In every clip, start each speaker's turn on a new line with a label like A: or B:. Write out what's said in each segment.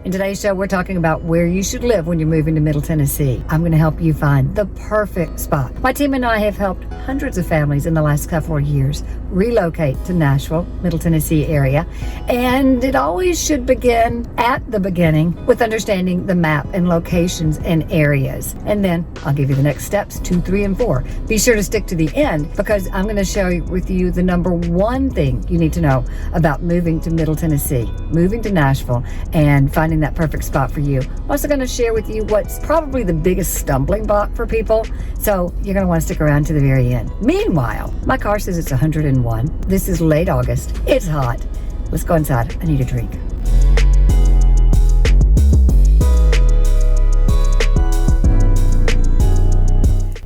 A: In today's show, we're talking about where you should live when you're moving to Middle Tennessee. I'm going to help you find the perfect spot. My team and I have helped hundreds of families in the last couple of years relocate to Nashville, Middle Tennessee area. And it always should begin at the beginning with understanding the map and locations and areas. And then I'll give you the next steps, 2, 3, and 4. Be sure to stick to the end because I'm going to share with you the number one thing you need to know about moving to Middle Tennessee, moving to Nashville, and finding that perfect spot for you. I'm also going to share with you what's probably the biggest stumbling block for people. So you're going to want to stick around to the very end. Meanwhile, my car says it's 101. This is late August. It's hot. Let's go inside. I need a drink.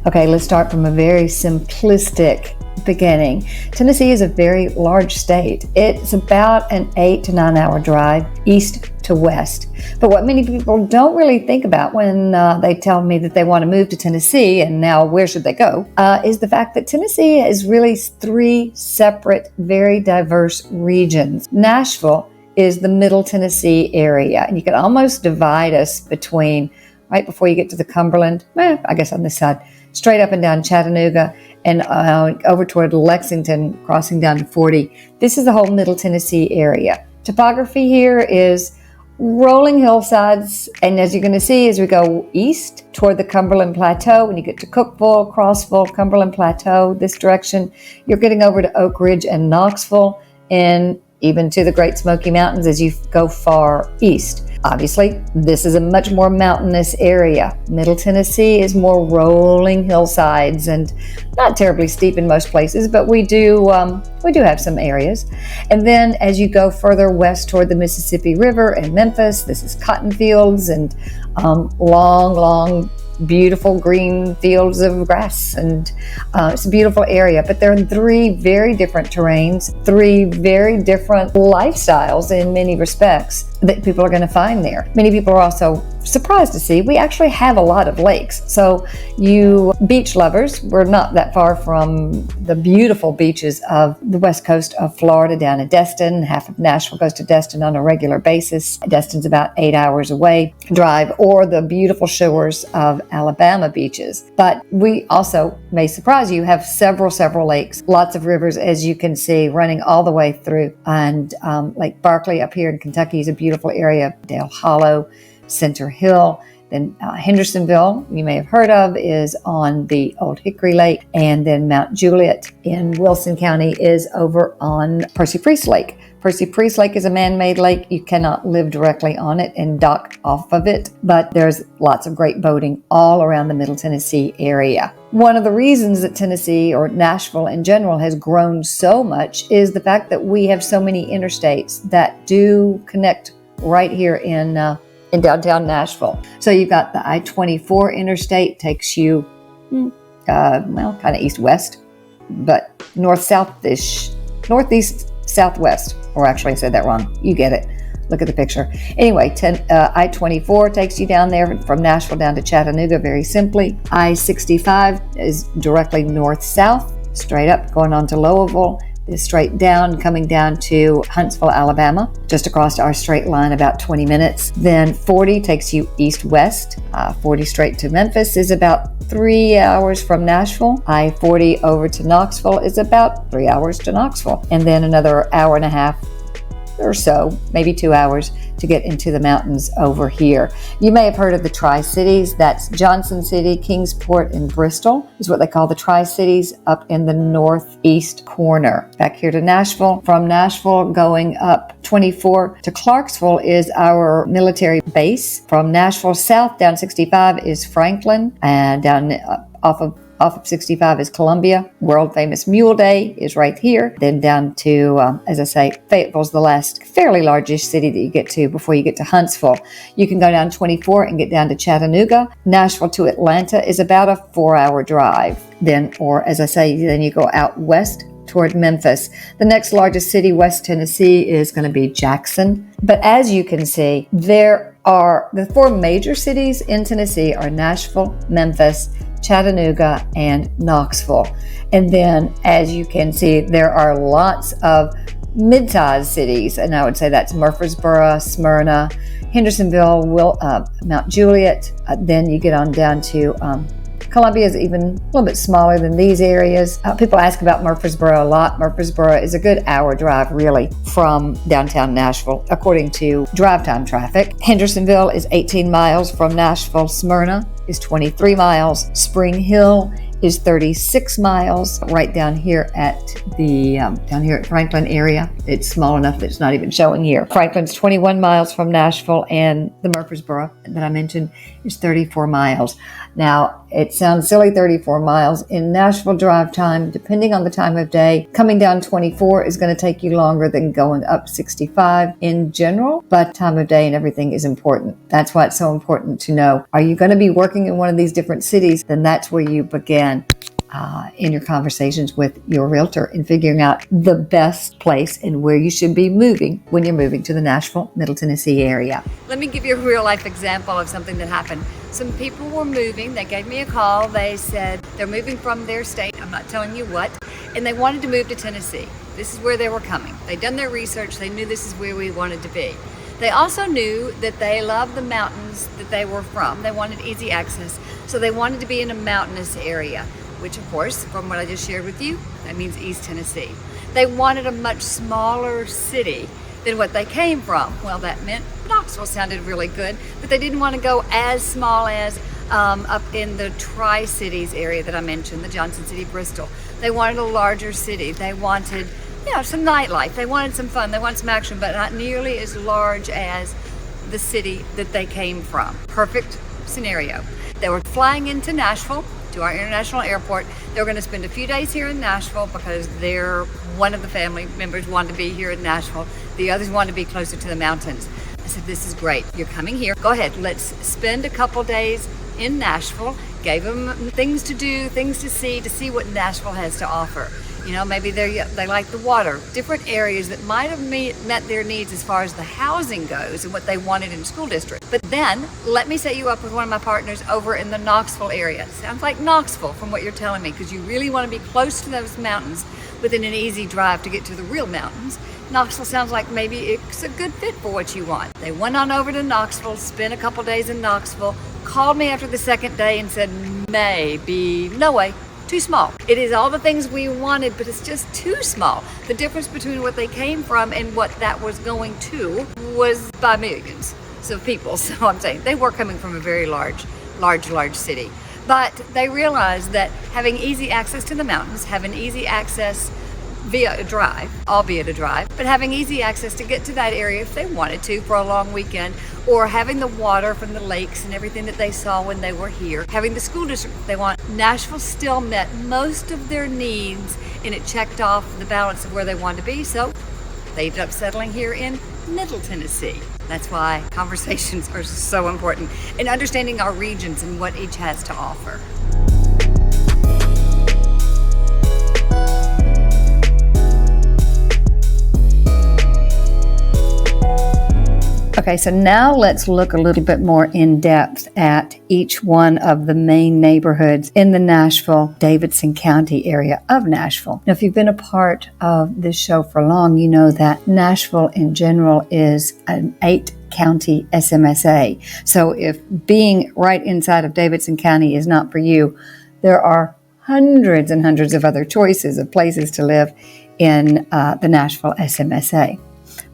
A: Okay, let's start from a very simplistic beginning. Tennessee is a very large state. It's about an 8 to 9 hour drive east to west. But what many people don't really think about when they tell me that they want to move to Tennessee and now where should they go, is the fact that Tennessee is really 3 separate, very diverse regions. Nashville is the Middle Tennessee area, and you can almost divide us between right before you get to the Cumberland, I guess on this side, straight up and down Chattanooga and over toward Lexington, crossing down to 40. This is the whole Middle Tennessee area. Topography here is rolling hillsides, and as you're going to see as we go east toward the Cumberland Plateau, when you get to Cookeville, Crossville, Cumberland Plateau, this direction, you're getting over to Oak Ridge and Knoxville, and even to the Great Smoky Mountains as you go far east. Obviously, this is a much more mountainous area. Middle Tennessee is more rolling hillsides and not terribly steep in most places, but we do have some areas. And then as you go further west toward the Mississippi River and Memphis, this is cotton fields and long, beautiful green fields of grass, and it's a beautiful area. But there are 3 very different terrains, 3 very different lifestyles in many respects that people are going to find there. Many people are also surprised to see we actually have a lot of lakes. So you beach lovers, we're not that far from the beautiful beaches of the west coast of Florida down at Destin. Half of Nashville goes to Destin on a regular basis. Destin's about 8 hours away drive, or the beautiful shores of Alabama beaches. But we also, may surprise you, have several lakes, lots of rivers, as you can see, running all the way through. And Lake Barkley up here in Kentucky is a beautiful area. Dale Hollow, Center Hill, then Hendersonville, you may have heard of, is on the Old Hickory Lake, and then Mount Juliet in Wilson County is over on Percy Priest Lake. Percy Priest Lake is a man-made lake. You cannot live directly on it and dock off of it, but there's lots of great boating all around the Middle Tennessee area. One of the reasons that Tennessee, or Nashville in general, has grown so much is the fact that we have so many interstates that do connect right here in downtown Nashville. So you've got the I-24 interstate, takes you, kind of east-west, but north-south-ish, northeast-southwest, or actually I said that wrong. You get it. Look at the picture. Anyway, I-24 takes you down there from Nashville down to Chattanooga very simply. I-65 is directly north-south, straight up, going on to Louisville. Is straight down, coming down to Huntsville, Alabama, just across our straight line, about 20 minutes. Then 40 takes you east-west. 40 straight to Memphis is about 3 hours from Nashville. I-40 over to Knoxville is about 3 hours to Knoxville. And then another hour and a half or so, maybe 2 hours, to get into the mountains over here. You may have heard of the Tri-Cities. That's Johnson City, Kingsport, and Bristol is what they call the Tri-Cities up in the northeast corner. Back here to Nashville. From Nashville going up 24 to Clarksville is our military base. From Nashville south down 65 is Franklin, and down off of 65 is Columbia. World famous Mule Day is right here. Then down to, as I say, Fayetteville's the last fairly largest city that you get to before you get to Huntsville. You can go down 24 and get down to Chattanooga. Nashville to Atlanta is about a 4-hour drive. Then, or as I say, then you go out west toward Memphis. The next largest city, West Tennessee, is going to be Jackson. But as you can see, there are the 4 major cities in Tennessee are Nashville, Memphis, Chattanooga, and Knoxville. And then, as you can see, there are lots of mid-sized cities, and I would say that's Murfreesboro, Smyrna, Hendersonville, Mount Juliet. Then you get on down to Columbia is even a little bit smaller than these areas. People ask about Murfreesboro a lot. Murfreesboro is a good hour drive, really, from downtown Nashville, according to drive time traffic. Hendersonville is 18 miles from Nashville. Smyrna is 23 miles. Spring Hill is 36 miles, right down here at Franklin area. It's small enough that it's not even showing here. Franklin's 21 miles from Nashville, and the Murfreesboro that I mentioned is 34 miles. Now, it sounds silly, 34 miles. In Nashville drive time, depending on the time of day, coming down 24 is going to take you longer than going up 65 in general, but time of day and everything is important. That's why it's so important to know, are you going to be working in one of these different cities? Then that's where you begin in your conversations with your realtor in figuring out the best place and where you should be moving when you're moving to the Nashville, Middle Tennessee area. Let me give you a real life example of something that happened. Some people were moving. They gave me a call. They said they're moving from their state. I'm not telling you what. And they wanted to move to Tennessee. This is where they were coming. They'd done their research. They knew this is where we wanted to be. They also knew that they loved the mountains that they were from. They wanted easy access. So they wanted to be in a mountainous area, which of course, from what I just shared with you, that means East Tennessee. They wanted a much smaller city than what they came from. Well, that meant Knoxville sounded really good, but they didn't want to go as small as up in the Tri-Cities area that I mentioned, the Johnson City, Bristol. They wanted a larger city. They wanted, some nightlife. They wanted some fun. They wanted some action, but not nearly as large as the city that they came from. Perfect scenario. They were flying into Nashville, to our international airport. They were going to spend a few days here in Nashville because one of the family members wanted to be here in Nashville. The others wanted to be closer to the mountains. I said, this is great. You're coming here. Go ahead. Let's spend a couple days in Nashville. Gave them things to do, things to see what Nashville has to offer. Maybe they like the water, different areas that might have met their needs as far as the housing goes and what they wanted in the school district. But then let me set you up with one of my partners over in the Knoxville area. Sounds like Knoxville from what you're telling me, because you really want to be close to those mountains within an easy drive to get to the real mountains. Knoxville sounds like maybe it's a good fit for what you want. They went on over to Knoxville, spent a couple days in Knoxville, called me after the second day and said, maybe, no way. Too small. It is all the things we wanted, but it's just too small. The difference between what they came from and what that was going to was by millions of people. So I'm saying they were coming from a very large city. But they realized that having easy access to the mountains, having easy access via a drive, albeit a drive, but having easy access to get to that area if they wanted to for a long weekend, or having the water from the lakes and everything that they saw when they were here, having the school district they want. Nashville still met most of their needs, and it checked off the balance of where they wanted to be, so they ended up settling here in Middle Tennessee. That's why conversations are so important in understanding our regions and what each has to offer. Okay, so now let's look a little bit more in depth at each one of the main neighborhoods in the Nashville-Davidson County area of Nashville. Now, if you've been a part of this show for long, you know that Nashville in general is an 8-county SMSA. So if being right inside of Davidson County is not for you, there are hundreds and hundreds of other choices of places to live in the Nashville SMSA.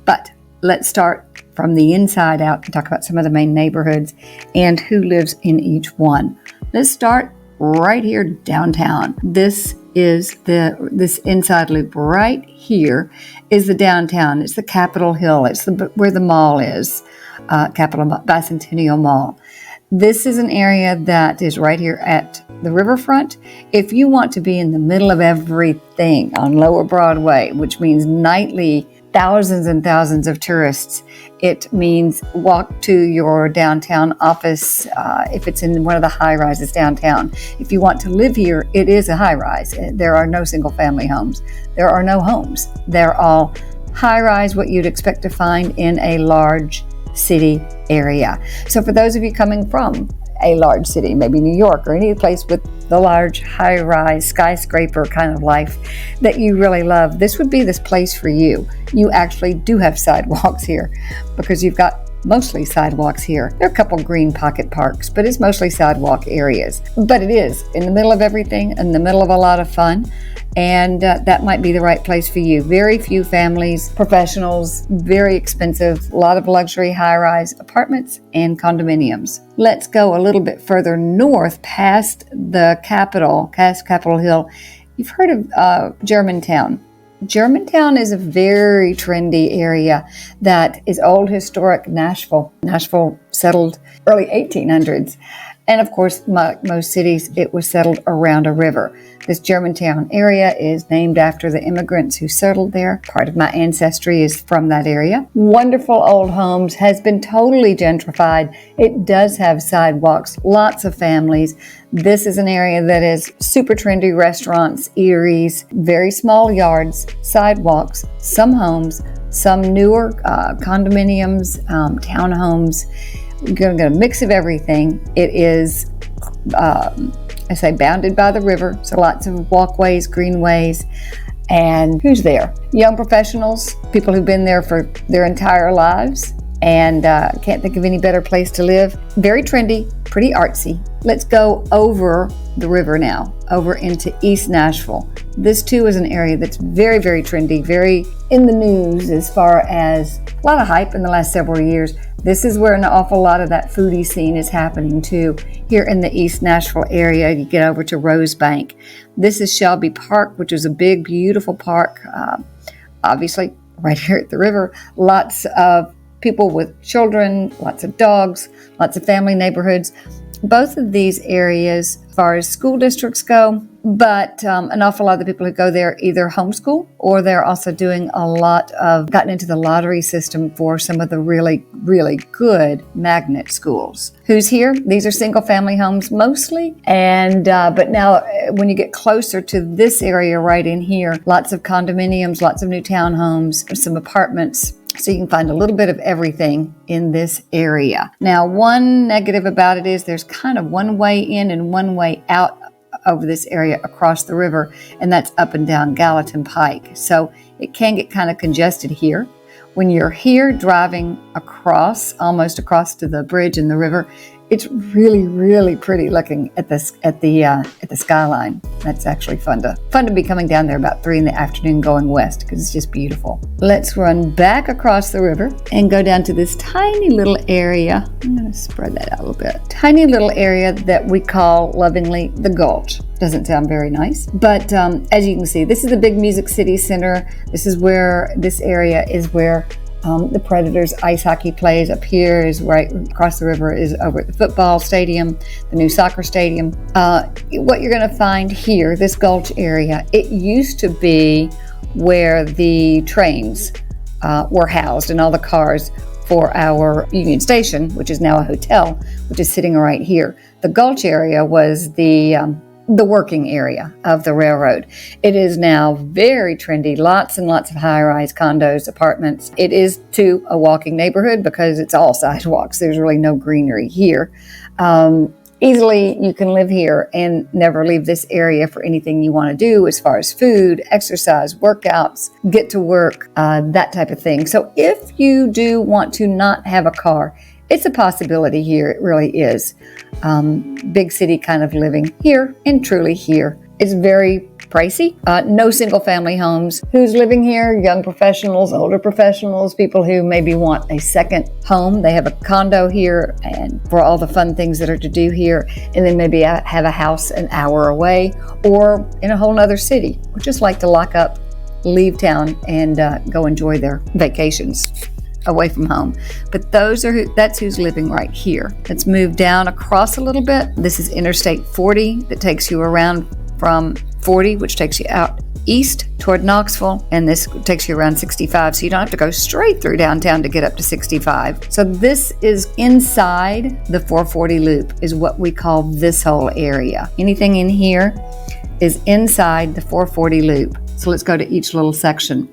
A: But let's start from the inside out and talk about some of the main neighborhoods and who lives in each one. Let's start right here downtown. This is this inside loop right here is the downtown. It's the Capitol Hill. It's where the mall is, Bicentennial Mall. This is an area that is right here at the riverfront. If you want to be in the middle of everything on Lower Broadway, which means nightly thousands and thousands of tourists, it means walk to your downtown office if it's in one of the high rises downtown. If you want to live here, it is a high rise. There are no single family homes. There are no homes. They're all high rise, what you'd expect to find in a large city area. So for those of you coming from a large city, maybe New York or any place with the large high-rise skyscraper kind of life that you really love, this would be this place for you. You actually do have sidewalks here because you've got mostly sidewalks here. There are a couple green pocket parks, but it's mostly sidewalk areas. But it is in the middle of everything, in the middle of a lot of fun, and that might be the right place for you. Very few families, professionals, very expensive, a lot of luxury high-rise apartments and condominiums. Let's go a little bit further north past the capital, past Capitol Hill. You've heard of Germantown. Germantown is a very trendy area that is old historic Nashville. Nashville settled early 1800s. And of course, like most cities, it was settled around a river. This Germantown area is named after the immigrants who settled there. Part of my ancestry is from that area. Wonderful old homes, has been totally gentrified. It does have sidewalks, lots of families. This is an area that is super trendy restaurants, eateries, very small yards, sidewalks, some homes, some newer condominiums, townhomes. You're going to get a mix of everything. It is, bounded by the river, so lots of walkways, greenways, and who's there? Young professionals, people who've been there for their entire lives, and can't think of any better place to live. Very trendy, pretty artsy. Let's go over the river now, over into East Nashville. This too is an area that's very, very trendy, very in the news as far as a lot of hype in the last several years. This is where an awful lot of that foodie scene is happening too. Here in the East Nashville area, you get over to Rosebank. This is Shelby Park, which is a big, beautiful park. Obviously, right here at the river, lots of people with children, lots of dogs, lots of family neighborhoods. Both of these areas, as far as school districts go, but an awful lot of the people who go there either homeschool or they're also doing a lot of, gotten into the lottery system for some of the really, really good magnet schools. Who's here? These are single family homes mostly. And, but now when you get closer to this area right in here, lots of condominiums, lots of new townhomes, some apartments. So you can find a little bit of everything in this area. Now, one negative about it is there's kind of one way in and one way out over this area across the river, and that's up and down Gallatin Pike. So it can get kind of congested here. When you're here driving across, almost across to the bridge in the river, it's really, really pretty looking at the skyline. That's actually fun to be coming down there about 3 p.m. going west because it's just beautiful. Let's run back across the river and go down to this tiny little area. I'm going to spread that out a little bit. Tiny little area that we call lovingly the Gulch. Doesn't sound very nice, but as you can see, this is a big Music City Center. This area is where the Predators ice hockey plays. Up here is right across the river is over at the football stadium, the new soccer stadium. What you're going to find here, this Gulch area, it used to be where the trains were housed and all the cars for our Union Station, which is now a hotel, which is sitting right here. The Gulch area was the working area of the railroad. It is now very trendy, lots and lots of high-rise condos, apartments. It is too a walking neighborhood because it's all sidewalks. There's really no greenery here. Easily you can live here and never leave this area for anything you want to do as far as food, exercise, workouts, get to work, that type of thing. So if you do want to not have a car, it's a possibility here. It really is. Big city kind of living here and truly here. It's very pricey. No single family homes. Who's living here? Young professionals, older professionals, people who maybe want a second home. They have a condo here and for all the fun things that are to do here. And then maybe have a house an hour away or in a whole nother city. Or just like to lock up, leave town and go enjoy their vacations away from home. But that's who's living right here. Let's move down across a little bit. This is Interstate 40 that takes you around from 40, which takes you out east toward Knoxville, and this takes you around 65, so you don't have to go straight through downtown to get up to 65. So this is inside the 440 loop is what we call this whole area. Anything in here is inside the 440 loop. So let's go to each little section.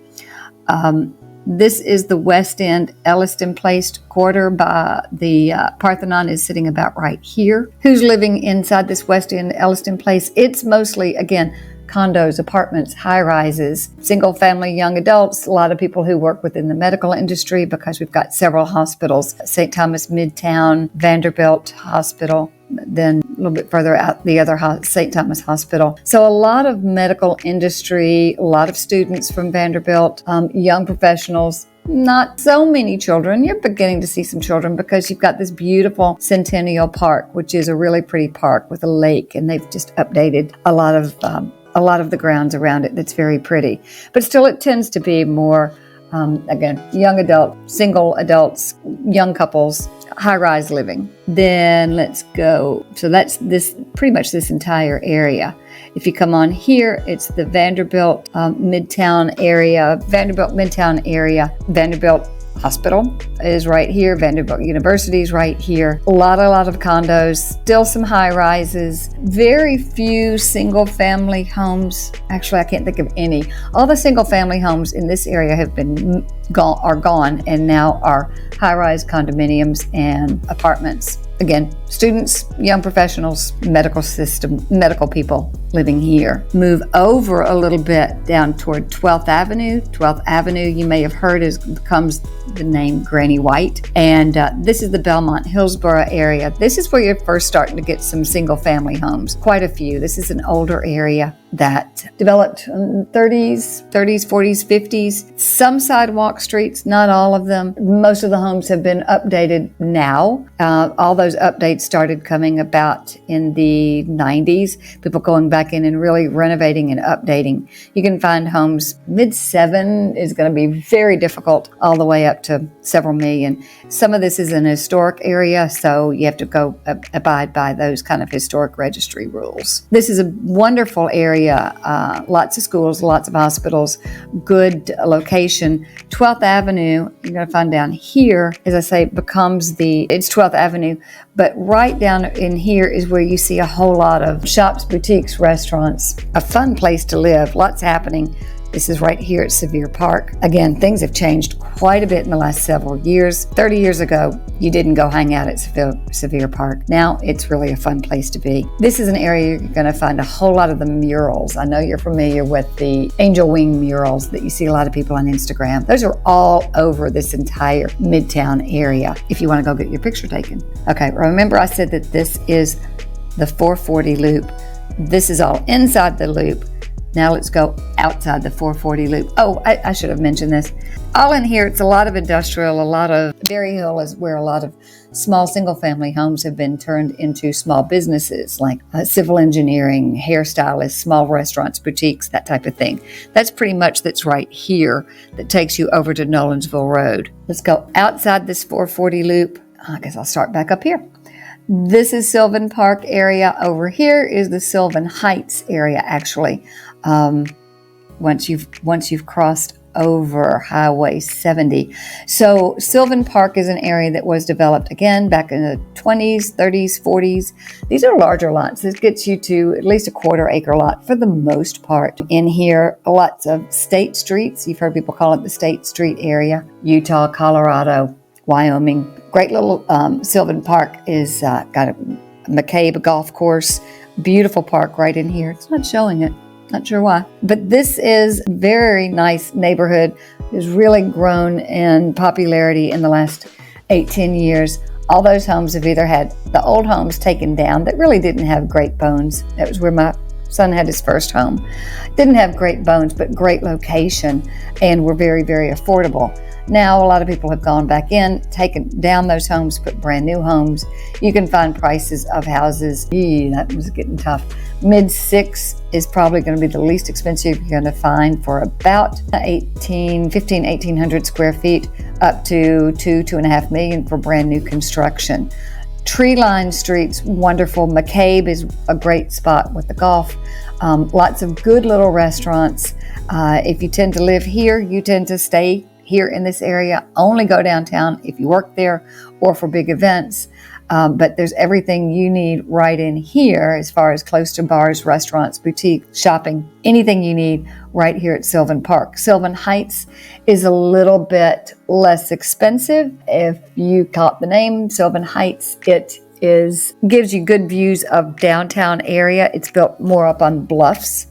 A: This is the West End Elliston Place quarter by the Parthenon is sitting about right here. Who's living inside this West End Elliston Place? It's mostly, again, condos, apartments, high-rises, single-family young adults, a lot of people who work within the medical industry because we've got several hospitals, St. Thomas Midtown, Vanderbilt Hospital, then a little bit further out, the other St. Thomas Hospital. So a lot of medical industry, a lot of students from Vanderbilt, young professionals, not so many children. You're beginning to see some children because you've got this beautiful Centennial Park, which is a really pretty park with a lake, and they've just updated a lot of the grounds around it that's very pretty. But still, it tends to be more, again, young adult, single adults, young couples, high-rise living. Then let's go. So that's pretty much this entire area. If you come on here, it's the Vanderbilt Midtown area, Vanderbilt Hospital is right here. Vanderbilt University is right here. A lot of condos, still some high rises, very few single family homes. Actually, I can't think of any. All the single family homes in this area have been gone and now are high rise condominiums and apartments. Again, students, young professionals, medical people living here. Move over a little bit down toward 12th Avenue. 12th Avenue, you may have heard, becomes the name Granny White. And this is the Belmont Hillsborough area. This is where you're first starting to get some single family homes. Quite a few. This is an older area that developed in 30s, 40s, 50s. Some sidewalk streets, not all of them. Most of the homes have been updated now. All those updates started coming about in the 90s. People going back in and really renovating and updating. You can find homes mid-7 is going to be very difficult, all the way up to several million. Some of this is an historic area, so you have to go abide by those kind of historic registry rules. This is a wonderful area. Lots of schools, lots of hospitals, good location. 12th Avenue, you're going to find down here, as I say, it's 12th Avenue, but right down in here is where you see a whole lot of shops, boutiques, restaurants, a fun place to live, lots happening. This is right here at Sevier Park. Again, things have changed quite a bit in the last several years. 30 years ago, you didn't go hang out at Sevier Park. Now it's really a fun place to be. This is an area you're going to find a whole lot of the murals. I know you're familiar with the angel wing murals that you see a lot of people on Instagram. Those are all over this entire Midtown area if you want to go get your picture taken. Okay, remember I said that this is the 440 loop. This is all inside the loop. Now let's go outside the 440 loop. Oh, I should have mentioned this. All in here, it's a lot of industrial, Berry Hill is where a lot of small single-family homes have been turned into small businesses like civil engineering, hairstylists, small restaurants, boutiques, that type of thing. That's pretty much that's right here that takes you over to Nolensville Road. Let's go outside this 440 loop. I guess I'll start back up here. This is Sylvan Park area. Over here is the Sylvan Heights area, actually. Once you've crossed over Highway 70. So Sylvan Park is an area that was developed again back in the 20s, 30s, 40s. These are larger lots. This gets you to at least a quarter-acre lot for the most part. In here, lots of state streets. You've heard people call it the State Street area. Utah, Colorado, Wyoming. Great little Sylvan Park is got a McCabe golf course. Beautiful park right in here. It's not showing it. Not sure why. But this is a very nice neighborhood. It's really grown in popularity in the last 8-10 years. All those homes have either had the old homes taken down that really didn't have great bones. That was where my son had his first home. Didn't have great bones, but great location, and were very, very affordable. Now, a lot of people have gone back in, taken down those homes, put brand new homes. You can find prices of houses. That was getting tough. Mid-6 is probably going to be the least expensive you're going to find for about 1,800 square feet, up to $2.5 million for brand new construction. Tree-lined streets, wonderful. McCabe is a great spot with the golf. Lots of good little restaurants. If you tend to live here, you tend to stay here in this area. Only go downtown if you work there or for big events. But there's everything you need right in here as far as close to bars, restaurants, boutique, shopping, anything you need right here at Sylvan Park. Sylvan Heights is a little bit less expensive. If you caught the name, Sylvan Heights, gives you good views of downtown area. It's built more up on bluffs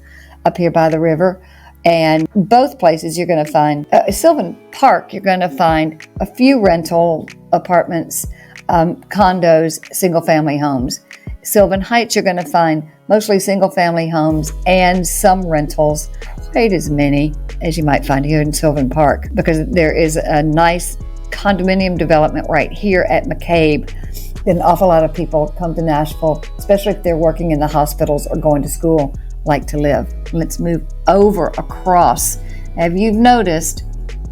A: up here by the river. And both places you're going to find, Sylvan Park, you're going to find a few rental apartments, condos, single-family homes. Sylvan Heights, you're going to find mostly single-family homes and some rentals, quite as many as you might find here in Sylvan Park, because there is a nice condominium development right here at McCabe. An awful lot of people come to Nashville, especially if they're working in the hospitals or going to school, like to live. Let's move over across. Have you noticed,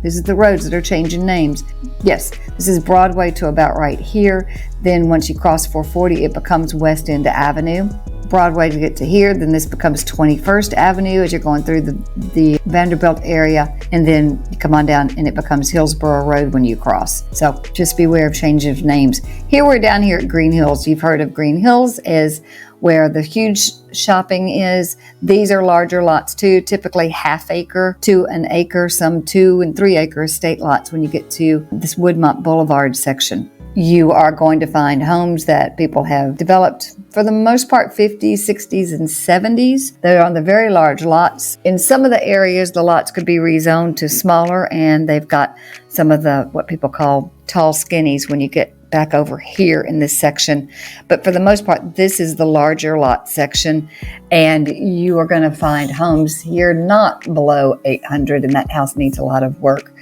A: this is the roads that are changing names. Yes, this is Broadway to about right here. Then once you cross 440, it becomes West End Avenue. Broadway to get to here, then this becomes 21st Avenue as you're going through the Vanderbilt area, and then you come on down and it becomes Hillsborough Road when you cross. So just beware of change of names. Here we're down here at Green Hills. You've heard of Green Hills as where the huge shopping is. These are larger lots too, typically half acre to an acre, some 2 and 3 acre estate lots when you get to this Woodmont Boulevard section. You are going to find homes that people have developed, for the most part, 50s, 60s, and 70s. They're on the very large lots. In some of the areas, the lots could be rezoned to smaller, and they've got some of the, what people call tall skinnies when you get back over here in this section. But for the most part, this is the larger lot section, and you are going to find homes here not below 800, and that house needs a lot of work,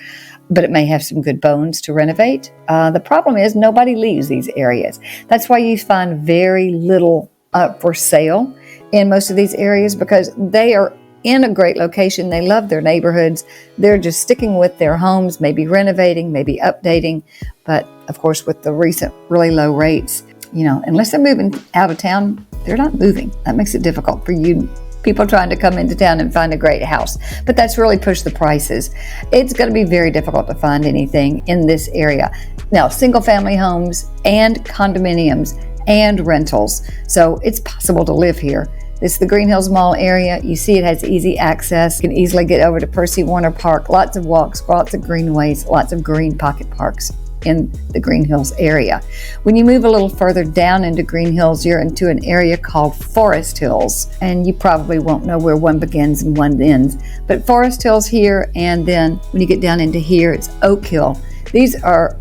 A: but it may have some good bones to renovate. The problem is nobody leaves these areas. That's why you find very little for sale in most of these areas, because they are in a great location. They love their neighborhoods. They're just sticking with their homes, maybe renovating, maybe updating. But of course, with the recent really low rates, unless they're moving out of town, they're not moving. That makes it difficult for you people trying to come into town and find a great house. But that's really pushed the prices. It's going to be very difficult to find anything in this area. Now, single family homes and condominiums and rentals. So it's possible to live here. This is the Green Hills Mall area. You see it has easy access. You can easily get over to Percy Warner Park. Lots of walks, lots of greenways, lots of green pocket parks in the Green Hills area. When you move a little further down into Green Hills, you're into an area called Forest Hills, and you probably won't know where one begins and one ends. But Forest Hills here, and then when you get down into here, it's Oak Hill. These are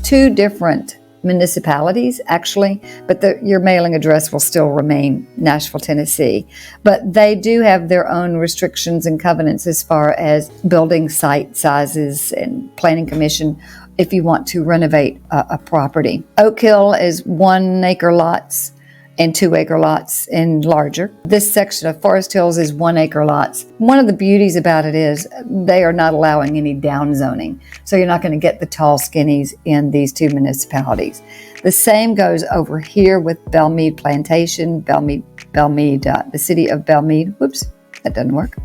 A: two different municipalities, actually, but your mailing address will still remain Nashville, Tennessee. But they do have their own restrictions and covenants as far as building site sizes and planning commission if you want to renovate a property. Oak Hill is 1 acre lots and 2 acre lots and larger. This section of Forest Hills is 1 acre lots. One of the beauties about it is they are not allowing any downzoning. So you're not going to get the tall skinnies in these two municipalities. The same goes over here with Belmead Plantation, the city of Belmead. Whoops, that doesn't work.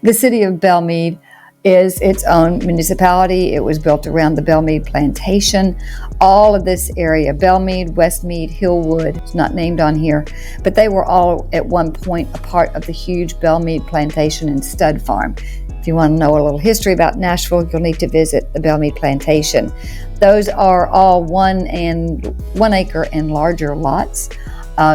A: The city of Belmead is its own municipality. It was built around the Belmead Plantation. All of this area, Belmead, Westmead, Hillwood, it's not named on here, but they were all at one point a part of the huge Belmead Plantation and stud farm. If you want to know a little history about Nashville, you'll need to visit the Belmead Plantation. Those are all 1 acre and larger lots,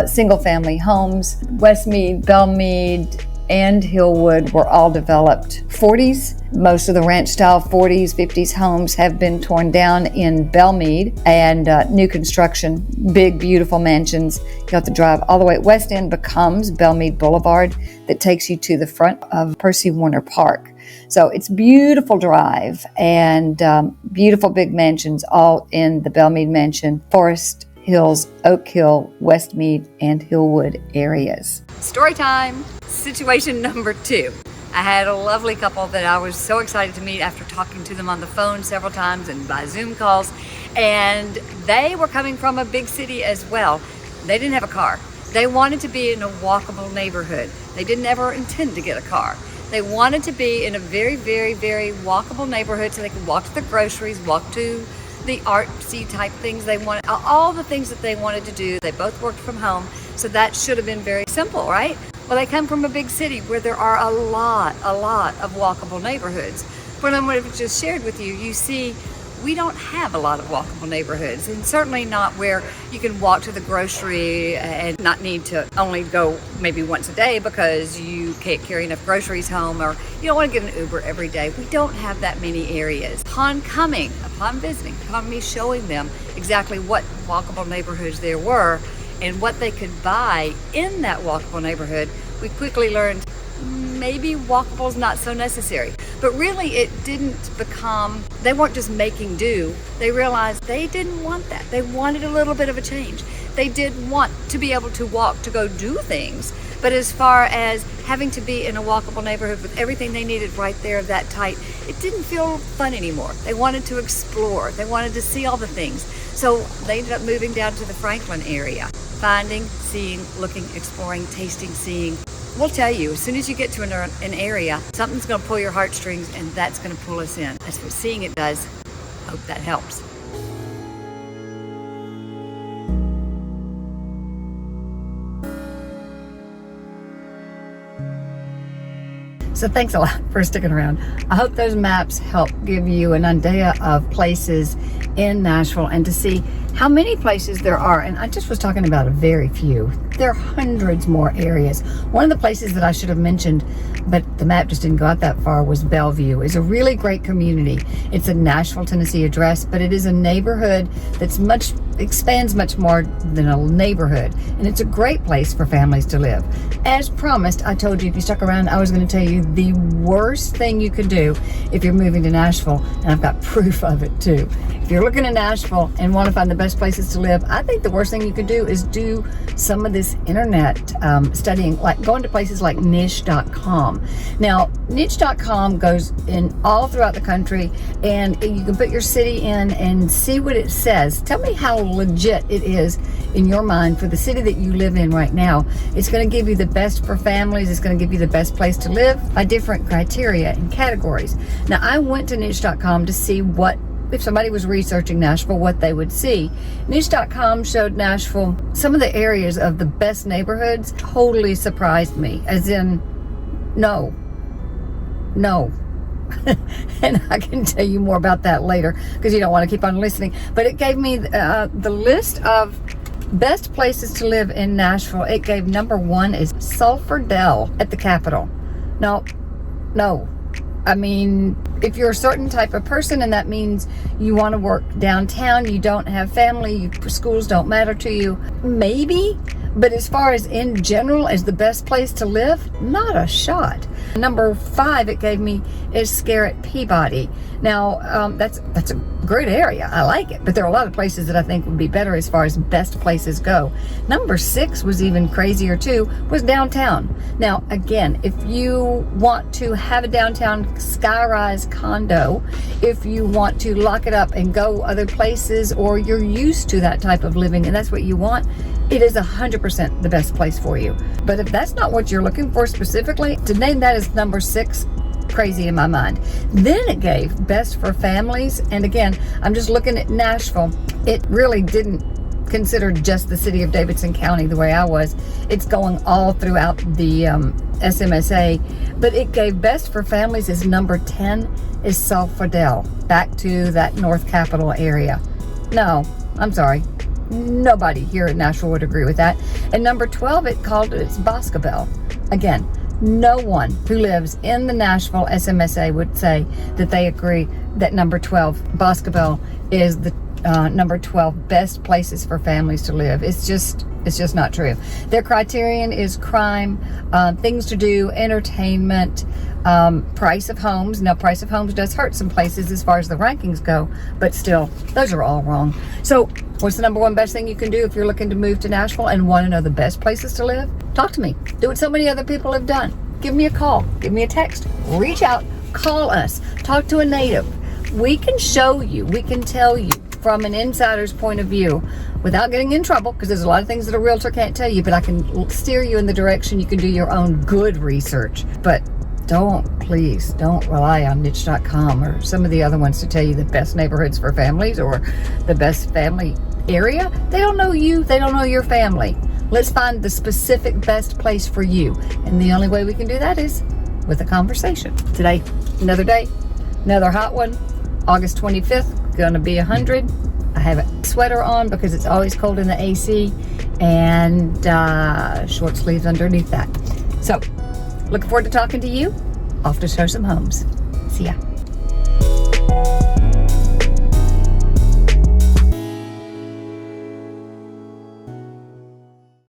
A: single family homes. Westmead, Belmead, and Hillwood were all developed 40s. Most of the ranch style 40s, 50s homes have been torn down in Belmead, and new construction, big, beautiful mansions. You have to drive all the way. West End becomes Belmead Boulevard that takes you to the front of Percy Warner Park. So it's beautiful drive and beautiful big mansions all in the Belmead Mansion, Forest Hills, Oak Hill, Westmead, and Hillwood areas. Story time. Situation number 2. I had a lovely couple that I was so excited to meet after talking to them on the phone several times and by Zoom calls, and they were coming from a big city as well. They didn't have a car. They wanted to be in a walkable neighborhood. They didn't ever intend to get a car. They wanted to be in a very, very, very walkable neighborhood so they could walk to the groceries, walk to the artsy type things they wanted, all the things that they wanted to do. They both worked from home, so that should have been very simple, right? Well, they come from a big city where there are a lot of walkable neighborhoods. What I'm going to just shared with you, you see, we don't have a lot of walkable neighborhoods, and certainly not where you can walk to the grocery and not need to only go maybe once a day because you can't carry enough groceries home, or you don't want to get an Uber every day. We don't have that many areas. Upon visiting, upon me showing them exactly what walkable neighborhoods there were and what they could buy in that walkable neighborhood, we quickly learned maybe walkable is not so necessary. But really it didn't become, they weren't just making do. They realized they didn't want that. They wanted a little bit of a change. They did want to be able to walk to go do things. But as far as having to be in a walkable neighborhood with everything they needed right there that tight, it didn't feel fun anymore. They wanted to explore. They wanted to see all the things. So they ended up moving down to the Franklin area, finding, seeing, looking, exploring, tasting, seeing. We'll tell you, as soon as you get to an area, something's going to pull your heartstrings, and that's going to pull us in. That's what seeing it does. Hope that helps. So thanks a lot for sticking around. I hope those maps help give you an idea of places in Nashville and to see how many places there are. And I just was talking about a very few. There are hundreds more areas. One of the places that I should have mentioned, but the map just didn't go out that far, was Bellevue. It's a really great community. It's a Nashville, Tennessee address, but it is a neighborhood that's expands much more than a neighborhood. And it's a great place for families to live. As promised, I told you if you stuck around, I was going to tell you the worst thing you could do if you're moving to Nashville, and I've got proof of it too. If you're looking at Nashville and want to find the best places to live, I think the worst thing you could do is do some of this internet studying, like going to places like niche.com. Now, niche.com goes in all throughout the country, and you can put your city in and see what it says. Tell me how legit it is in your mind for the city that you live in right now. It's going to give you the best for families. It's going to give you the best place to live by different criteria and categories. Now, I went to niche.com to see what, if somebody was researching Nashville, what they would see. Niche.com showed Nashville, some of the areas of the best neighborhoods totally surprised me, as in, no. And I can tell you more about that later because you don't want to keep on listening. But it gave me the list of best places to live in Nashville. It gave number 1 is Sulphurdale at the Capitol. No. I mean, if you're a certain type of person and that means you want to work downtown, you don't have family, schools don't matter to you, maybe. But as far as in general as the best place to live, not a shot. Number 5 it gave me is Scarrett Peabody. Now, that's a great area. I like it. But there are a lot of places that I think would be better as far as best places go. Number 6 was even crazier too, was downtown. Now, again, if you want to have a downtown skyrise condo, if you want to lock it up and go other places, or you're used to that type of living and that's what you want, it is 100% the best place for you. But if that's not what you're looking for specifically, to name that as number 6, crazy in my mind. Then it gave best for families. And again, I'm just looking at Nashville. It really didn't consider just the city of Davidson County the way I was. It's going all throughout the SMSA. But it gave best for families as number 10 is Sulphurdale, back to that North Capitol area. No, I'm sorry. Nobody here in Nashville would agree with that. And number 12, it called it Boscobel. Again, no one who lives in the Nashville SMSA would say that they agree that number 12, Boscobel, is the number 12 best places for families to live. It's just not true. Their criterion is crime, things to do, entertainment, price of homes. Now, price of homes does hurt some places as far as the rankings go, but still, those are all wrong. So what's the number 1 best thing you can do if you're looking to move to Nashville and want to know the best places to live? Talk to me. Do what so many other people have done. Give me a call. Give me a text. Reach out. Call us. Talk to a native. We can show you. We can tell you from an insider's point of view without getting in trouble, because there's a lot of things that a realtor can't tell you, but I can steer you in the direction you can do your own good research. But Please don't rely on niche.com or some of the other ones to tell you the best neighborhoods for families or the best family area. They don't know you. They don't know your family. Let's find the specific best place for you. And the only way we can do that is with a conversation. Today, another day, another hot one. August 25th, gonna be 100. I have a sweater on because it's always cold in the AC, and short sleeves underneath that. So, looking forward to talking to you. Off to show some homes. See ya.